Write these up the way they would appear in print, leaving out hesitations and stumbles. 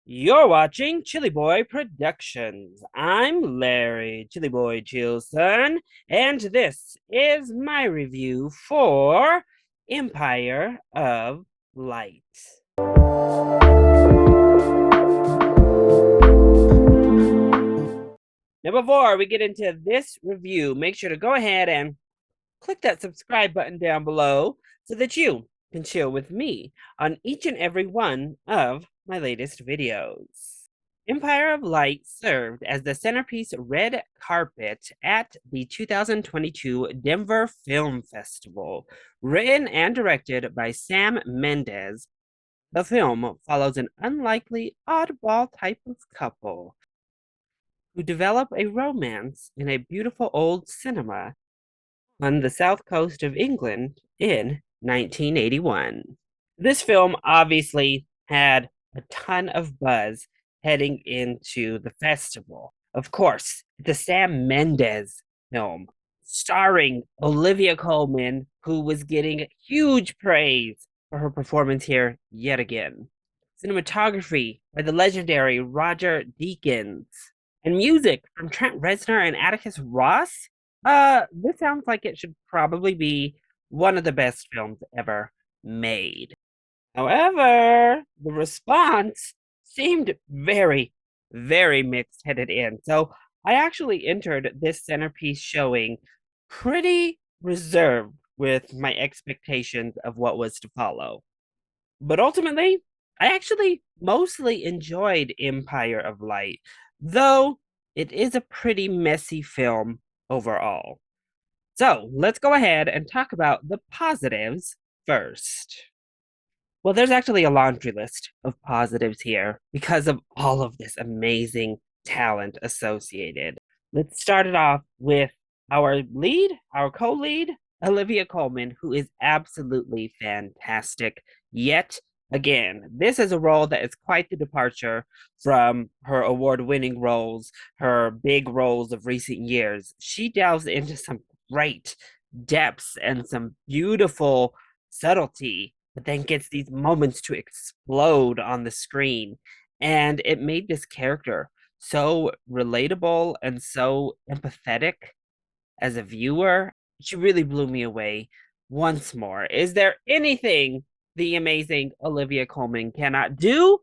You're watching ChillyBoy Productions. I'm Larry, ChillyBoy Chillson, and this is my review for Empire of Light. Now, before we get into this review, make sure to go ahead and click that subscribe button down below so that you can chill with me on each and every one of my latest videos. Empire of Light served as the centerpiece red carpet at the 2022 Denver Film Festival. Written and directed by Sam Mendes, the film follows an unlikely oddball type of couple who develop a romance in a beautiful old cinema on the south coast of England in 1981. This film obviously had a ton of buzz heading into the festival. Of course, the Sam Mendes film, starring Olivia Colman, who was getting huge praise for her performance here yet again. Cinematography by the legendary Roger Deakins, and music from Trent Reznor and Atticus Ross. This sounds like it should probably be one of the best films ever made. However, the response seemed very, very mixed headed in. So I actually entered this centerpiece showing pretty reserved with my expectations of what was to follow. But ultimately, I actually mostly enjoyed Empire of Light, though it is a pretty messy film overall. So let's go ahead and talk about the positives first. Well, there's actually a laundry list of positives here because of all of this amazing talent associated. Let's start it off with our co lead, Olivia Colman, who is absolutely fantastic. Yet again, this is a role that is quite the departure from her award winning roles, her big roles of recent years. She delves into some great depths and some beautiful subtlety, but then gets these moments to explode on the screen. And it made this character so relatable and so empathetic as a viewer. She really blew me away once more. Is there anything the amazing Olivia Colman cannot do?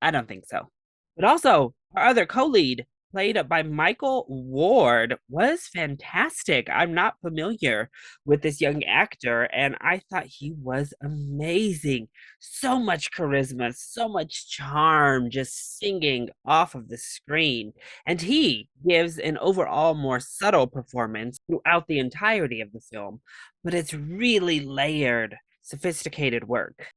I don't think so. But also, our other co lead, played by Michael Ward, was fantastic. I'm not familiar with this young actor, and I thought he was amazing. So much charisma, so much charm, just singing off of the screen. And he gives an overall more subtle performance throughout the entirety of the film, but it's really layered, sophisticated work.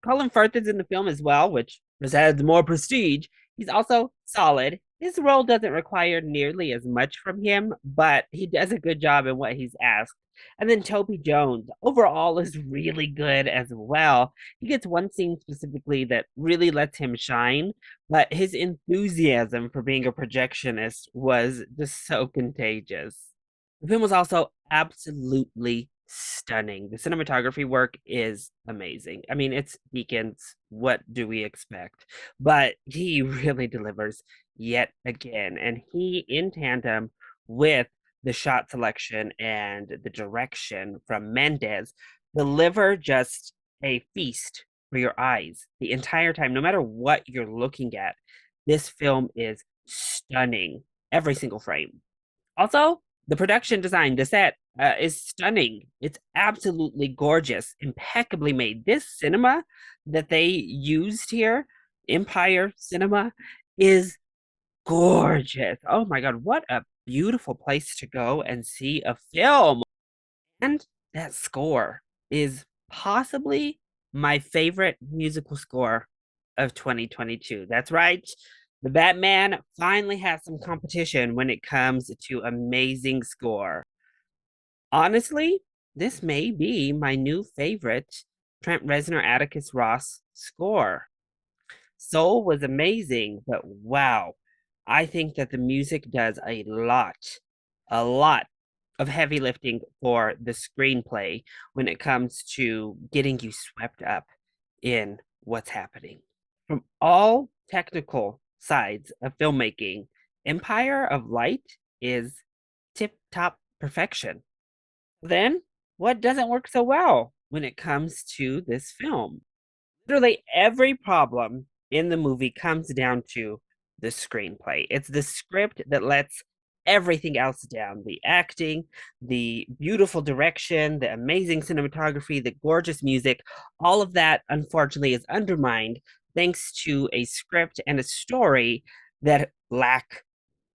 Colin Firth is in the film as well, which just adds more prestige. He's also solid. His role doesn't require nearly as much from him, but he does a good job in what he's asked. And then Toby Jones overall is really good as well. He gets one scene specifically that really lets him shine, but his enthusiasm for being a projectionist was just so contagious. The film was also absolutely stunning. The cinematography work is amazing. I mean, it's Deakins. What do we expect? But he really delivers yet again. And he, in tandem with the shot selection and the direction from Mendes, deliver just a feast for your eyes the entire time, no matter what you're looking at. This film is stunning, every single frame. Also, the production design, the set is stunning. It's absolutely gorgeous, impeccably made. This cinema that they used here, Empire Cinema, is gorgeous. Oh my God, what a beautiful place to go and see a film. And that score is possibly my favorite musical score of 2022. That's right. The Batman finally has some competition when it comes to amazing score. Honestly, this may be my new favorite Trent Reznor Atticus Ross score. Soul was amazing, but wow, I think that the music does a lot of heavy lifting for the screenplay when it comes to getting you swept up in what's happening. From all technical sides of filmmaking, Empire of Light is tip top perfection. Then, what doesn't work so well when it comes to this film? Literally every problem in the movie comes down to the screenplay. It's the script that lets everything else down: the acting, the beautiful direction, the amazing cinematography, the gorgeous music. All of that, unfortunately, is undermined thanks to a script and a story that lack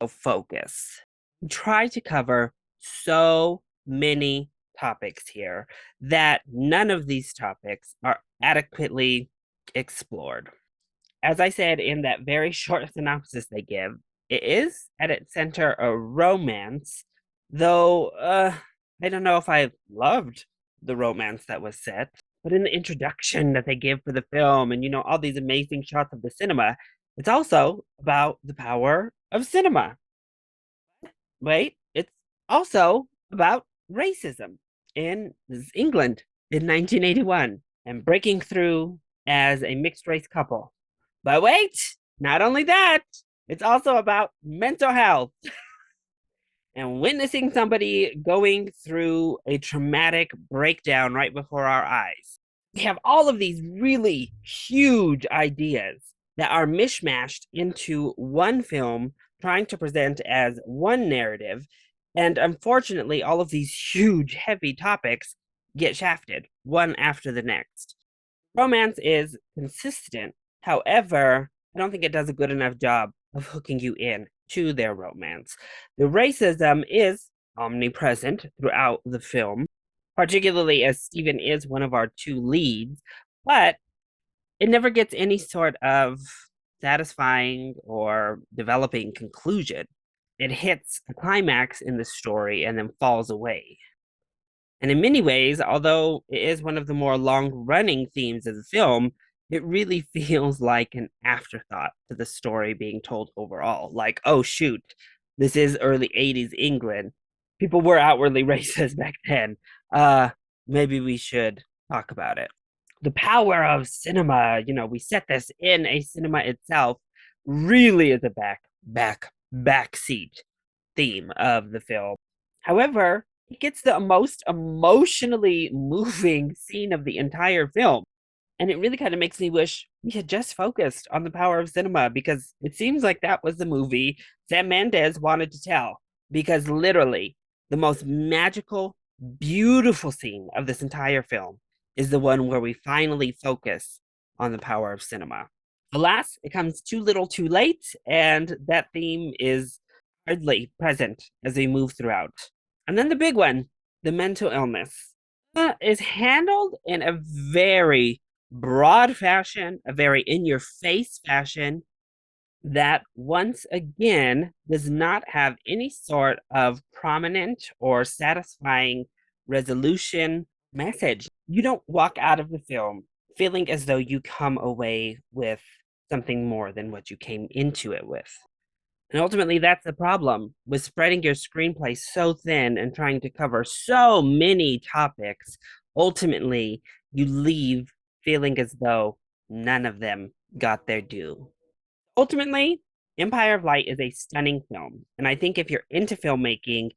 of focus. We try to cover so many topics here that none of these topics are adequately explored. As I said in that very short synopsis they give, it is at its center a romance, though I don't know if I loved the romance that was set. But in the introduction that they give for the film and, all these amazing shots of the cinema, it's also about the power of cinema. Wait, it's also about racism in England in 1981 and breaking through as a mixed race couple. But wait, not only that, it's also about mental health and witnessing somebody going through a traumatic breakdown right before our eyes. We have all of these really huge ideas that are mishmashed into one film, trying to present as one narrative. And unfortunately, all of these huge, heavy topics get shafted one after the next. Romance is consistent. However, I don't think it does a good enough job of hooking you in to their romance. The racism is omnipresent throughout the film, particularly as Stephen is one of our two leads, but it never gets any sort of satisfying or developing conclusion. It hits a climax in the story and then falls away. And in many ways, although it is one of the more long running themes of the film, it really feels like an afterthought to the story being told overall. Like, oh, shoot, this is early 80s England. People were outwardly racist back then. Maybe we should talk about it. The power of cinema, we set this in a cinema itself, really is a backseat theme of the film. However, it gets the most emotionally moving scene of the entire film. And it really kind of makes me wish we had just focused on the power of cinema, because it seems like that was the movie Sam Mendes wanted to tell. Because literally, the most magical, beautiful scene of this entire film is the one where we finally focus on the power of cinema. Alas, it comes too little too late, and that theme is hardly present as we move throughout. And then the big one, the mental illness, is handled in a very broad fashion, a very in your face fashion that once again does not have any sort of prominent or satisfying resolution message. You don't walk out of the film feeling as though you come away with something more than what you came into it with. And ultimately, that's the problem with spreading your screenplay so thin and trying to cover so many topics. Ultimately, you leave feeling as though none of them got their due. Ultimately, Empire of Light is a stunning film. And I think if you're into filmmaking,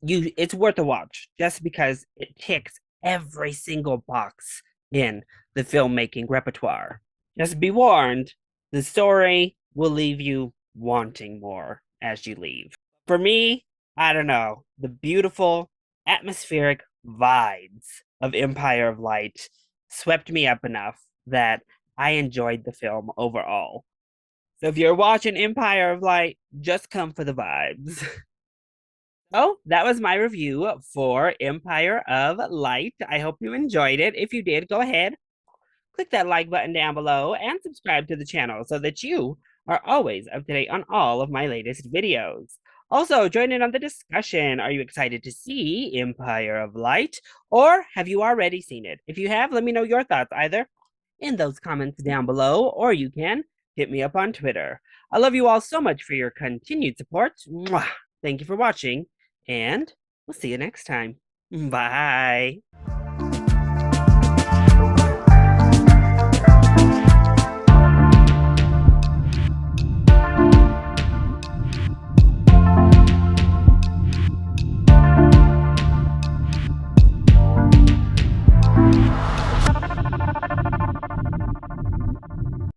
it's worth a watch just because it ticks every single box in the filmmaking repertoire. Just be warned, the story will leave you wanting more as you leave. For me, I don't know, the beautiful atmospheric vibes of Empire of Light swept me up enough that I enjoyed the film overall. So if you're watching Empire of Light, just come for the vibes. So that was my review for Empire of Light. I hope you enjoyed it. If you did, go ahead, click that like button down below and subscribe to the channel so that you are always up to date on all of my latest videos. Also, join in on the discussion. Are you excited to see Empire of Light, or have you already seen it? If you have, let me know your thoughts either in those comments down below, or you can hit me up on Twitter. I love you all so much for your continued support. Mwah! Thank you for watching, and we'll see you next time. Bye.